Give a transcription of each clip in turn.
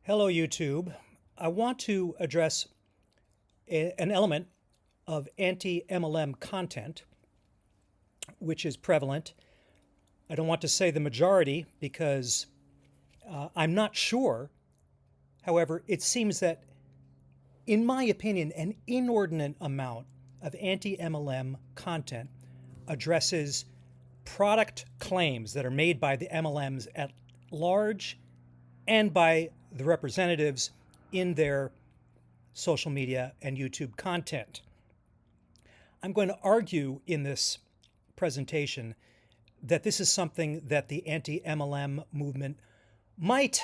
Hello, YouTube. I want to address an element of anti-MLM content, which is prevalent. I don't want to say the majority because I'm not sure. However, it seems that, in my opinion, an inordinate amount of anti-MLM content addresses product claims that are made by the MLMs at large and by the representatives in their social media and YouTube content. I'm going to argue in this presentation that this is something that the anti-MLM movement might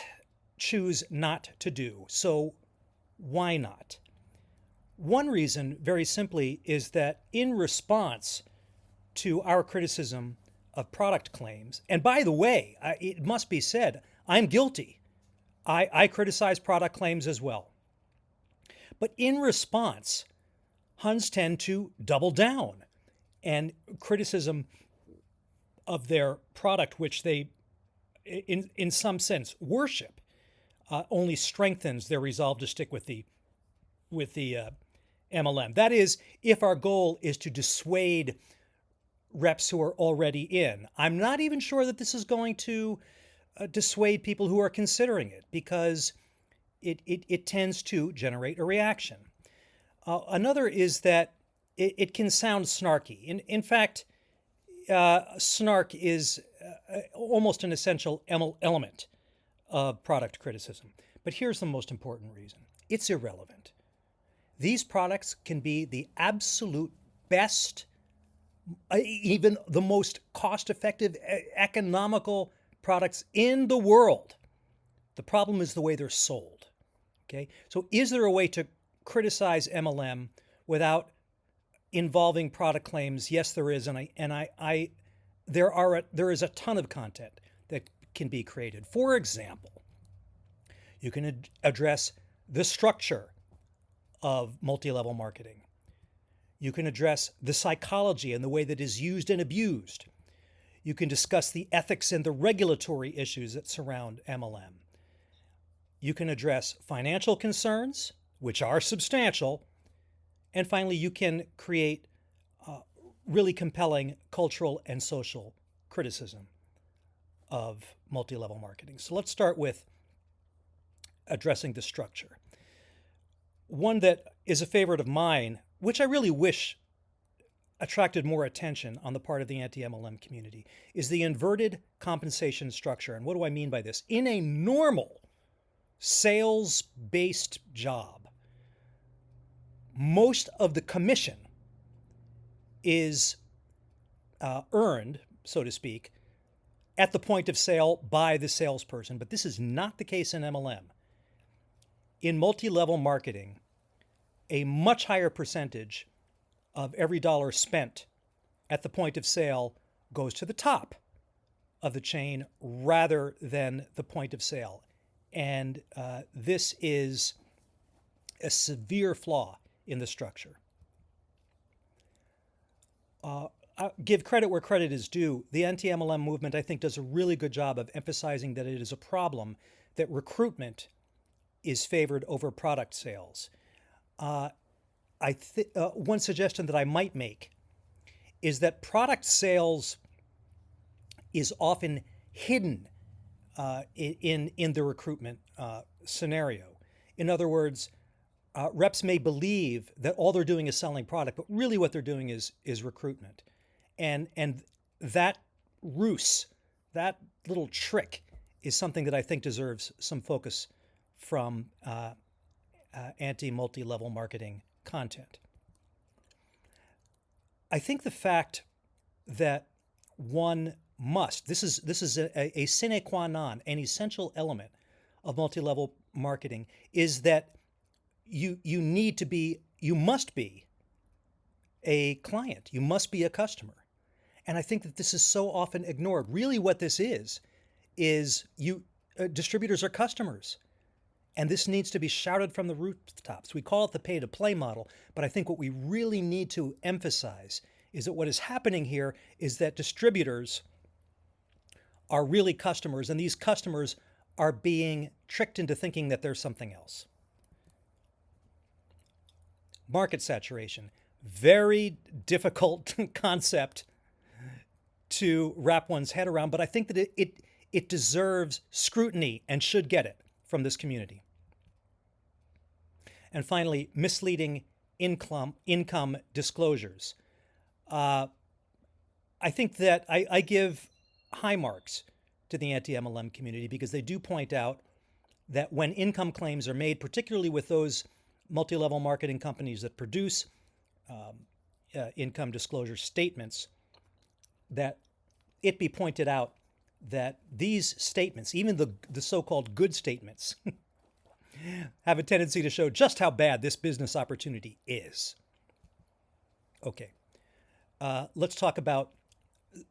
choose not to do. So why not? One reason, very simply, is that in response to our criticism of product claims, and by the way, it must be said, I'm guilty. I criticize product claims as well. But in response, Huns tend to double down, and criticism of their product, which they, in some sense, worship, only strengthens their resolve to stick with the MLM. That is, if our goal is to dissuade reps who are already in. I'm not even sure that this is going to dissuade people who are considering it, because it tends to generate a reaction. Another is that it can sound snarky. In fact, snark is almost an essential element of product criticism. But here's the most important reason. It's irrelevant. These products can be the absolute best, even the most cost-effective, economical products in the world. The problem is the way they're sold. Okay, so is there a way to criticize MLM without involving product claims? Yes, there is, there is a ton of content that can be created. For example, you can address the structure of multi-level marketing. You can address the psychology and the way that is used and abused. You can discuss the ethics and the regulatory issues that surround MLM. You can address financial concerns, which are substantial. And finally, you can create really compelling cultural and social criticism of multi-level marketing. So let's start with addressing the structure. One that is a favorite of mine, which I really wish attracted more attention on the part of the anti-MLM community, is the inverted compensation structure. And what do I mean by this? In a normal sales-based job, most of the commission is earned, so to speak, at the point of sale by the salesperson. But this is not the case in MLM. In multi-level marketing, a much higher percentage of every dollar spent at the point of sale goes to the top of the chain rather than the point of sale. And this is a severe flaw in the structure. Give credit where credit is due. The anti-MLM movement, I think, does a really good job of emphasizing that it is a problem that recruitment is favored over product sales. One suggestion that I might make is that product sales is often hidden in the recruitment scenario. In other words, reps may believe that all they're doing is selling product, but really what they're doing is recruitment. And that ruse, that little trick, is something that I think deserves some focus from anti-multi-level marketing content. I think the fact that one must, this is a sine qua non, an essential element of multi-level marketing, is that you must be a client, you must be a customer. And I think that this is so often ignored. Really what this is distributors are customers. And this needs to be shouted from the rooftops. We call it the pay-to-play model, but I think what we really need to emphasize is that what is happening here is that distributors are really customers, and these customers are being tricked into thinking that there's something else. Market saturation, very difficult concept to wrap one's head around, but I think that it deserves scrutiny and should get it from this community. And finally, misleading income disclosures. I think that I give high marks to the anti-MLM community because they do point out that when income claims are made, particularly with those multi-level marketing companies that produce income disclosure statements, that it be pointed out that these statements, even the so-called good statements, have a tendency to show just how bad this business opportunity is. Okay, let's talk about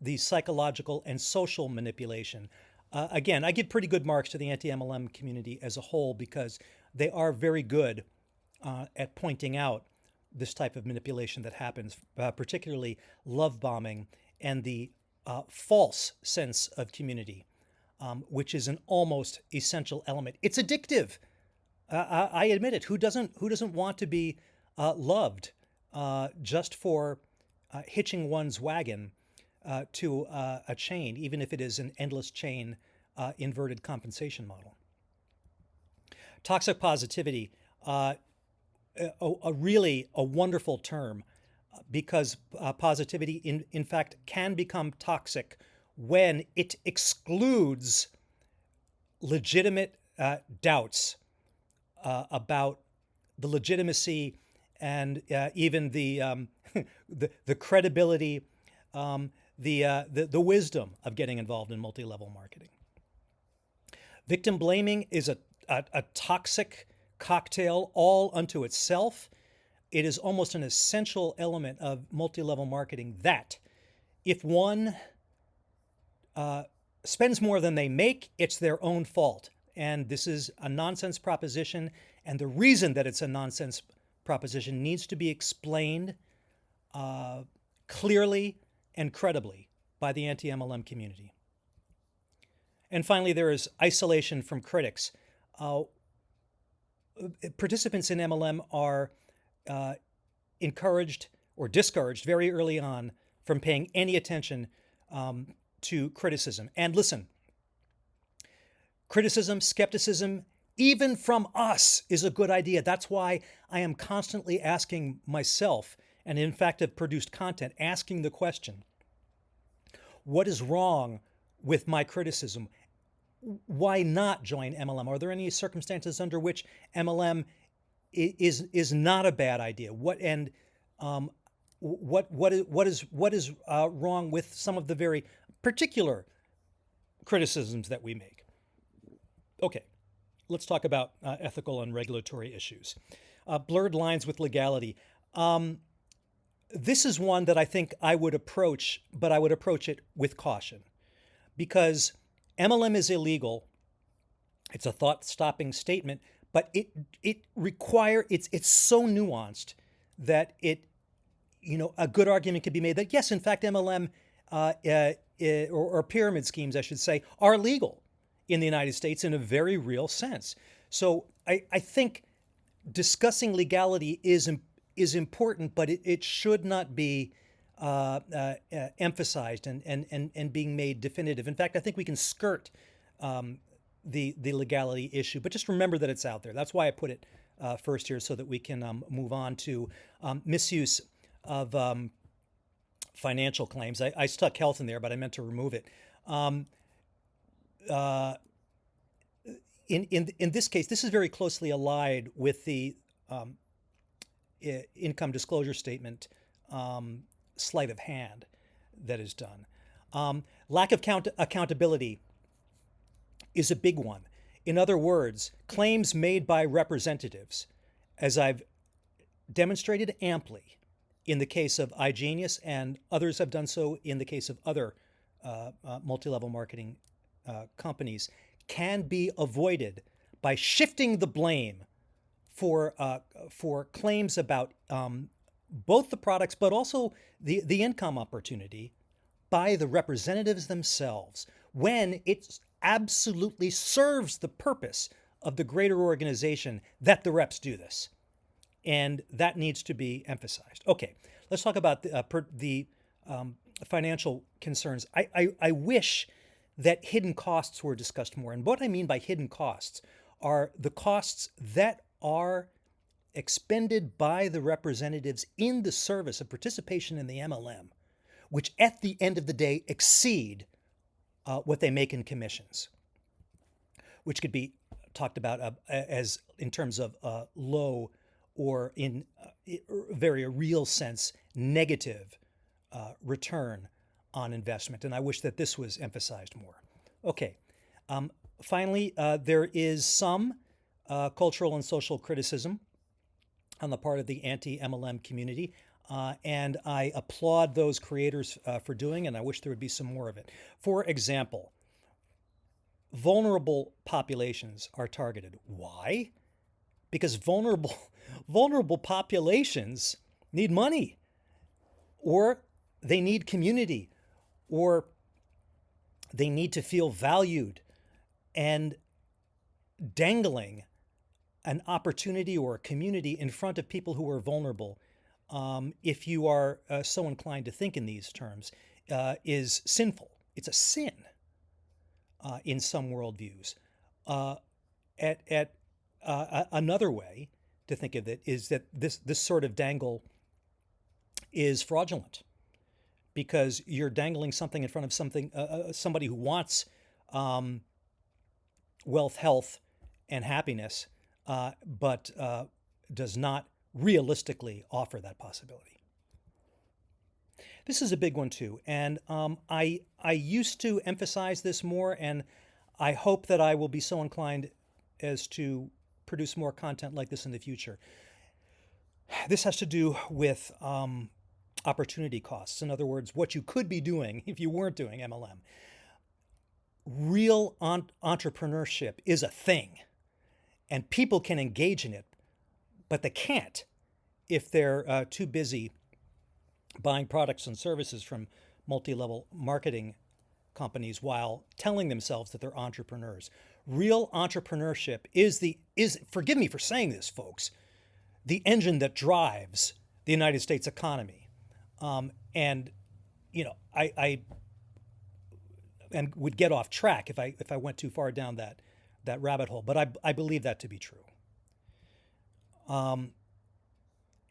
the psychological and social manipulation. Again, I give pretty good marks to the anti-MLM community as a whole because they are very good at pointing out this type of manipulation that happens, particularly love bombing and the false sense of community, which is an almost essential element. It's addictive. I admit it. Who doesn't want to be loved just for hitching one's wagon to a chain, even if it is an endless chain inverted compensation model? Toxic positivity, a really wonderful term, because positivity, in fact, can become toxic when it excludes legitimate doubts about the legitimacy and even the the credibility, the wisdom of getting involved in multi-level marketing. Victim blaming is a toxic cocktail all unto itself. It is almost an essential element of multi-level marketing that if one spends more than they make, it's their own fault. And this is a nonsense proposition. And the reason that it's a nonsense proposition needs to be explained clearly and credibly by the anti-MLM community. And finally, there is isolation from critics. Participants in MLM are encouraged or discouraged very early on from paying any attention to criticism. And listen, criticism, skepticism, even from us, is a good idea. That's why I am constantly asking myself, and in fact have produced content, asking the question, what is wrong with my criticism? Why not join MLM? Are there any circumstances under which MLM is not a bad idea? What is wrong with some of the very particular criticisms that we make? Okay, let's talk about ethical and regulatory issues. Blurred lines with legality. This is one that I think I would approach, but I would approach it with caution, because MLM is illegal. It's a thought-stopping statement, but it's so nuanced that a good argument could be made that yes, in fact, MLM or pyramid schemes, I should say, are legal in the United States in a very real sense. So I think discussing legality is important, but it should not be emphasized and being made definitive. In fact, I think we can skirt the legality issue, but just remember that it's out there. That's why I put it first here, so that we can move on to misuse of financial claims. I stuck health in there, but I meant to remove it. In this case, this is very closely allied with the income disclosure statement sleight of hand that is done. Lack of accountability is a big one. In other words, claims made by representatives, as I've demonstrated amply in the case of iGenius, and others have done so in the case of other multi-level marketing companies, can be avoided by shifting the blame for claims about both the products but also the income opportunity by the representatives themselves, when it's absolutely serves the purpose of the greater organization that the reps do this. And that needs to be emphasized. Okay, let's talk about the financial concerns. I wish that hidden costs were discussed more. And what I mean by hidden costs are the costs that are expended by the representatives in the service of participation in the MLM, which at the end of the day exceed what they make in commissions, which could be talked about as in terms of low or in very real sense negative return on investment. And I wish that this was emphasized more. Okay. Finally, there is some cultural and social criticism on the part of the anti-MLM community. And I applaud those creators for doing, and I wish there would be some more of it. For example, vulnerable populations are targeted. Why? Because vulnerable populations need money, or they need community, or they need to feel valued, and dangling an opportunity or a community in front of people who are vulnerable, if you are so inclined to think in these terms, is sinful. It's a sin in some worldviews. Another way to think of it is that this sort of dangle is fraudulent, because you're dangling something in front of somebody who wants wealth, health, and happiness, but does not realistically offer that possibility. This is a big one too, and I used to emphasize this more, and I hope that I will be so inclined as to produce more content like this in the future. This has to do with opportunity costs. In other words, what you could be doing if you weren't doing MLM. Real entrepreneurship is a thing, and people can engage in it, but they can't if they're too busy buying products and services from multi-level marketing companies while telling themselves that they're entrepreneurs. Real entrepreneurship is, forgive me for saying this, folks, the engine that drives the United States economy. And you know, I would get off track if I went too far down that rabbit hole, but I believe that to be true.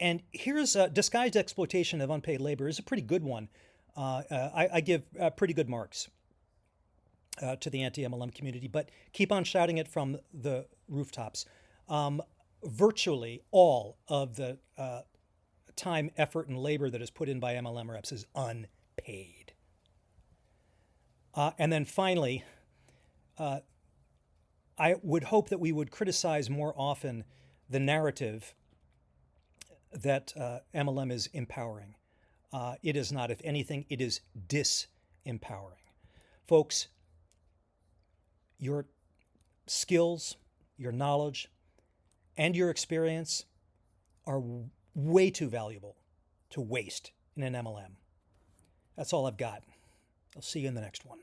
And here's disguised exploitation of unpaid labor is a pretty good one. I give pretty good marks to the anti-MLM community, but keep on shouting it from the rooftops. Virtually all of the time, effort, and labor that is put in by MLM reps is unpaid. And then finally, I would hope that we would criticize more often the narrative that MLM is empowering. It is not. If anything, it is disempowering. Folks, your skills, your knowledge, and your experience are way too valuable to waste in an MLM. That's all I've got. I'll see you in the next one.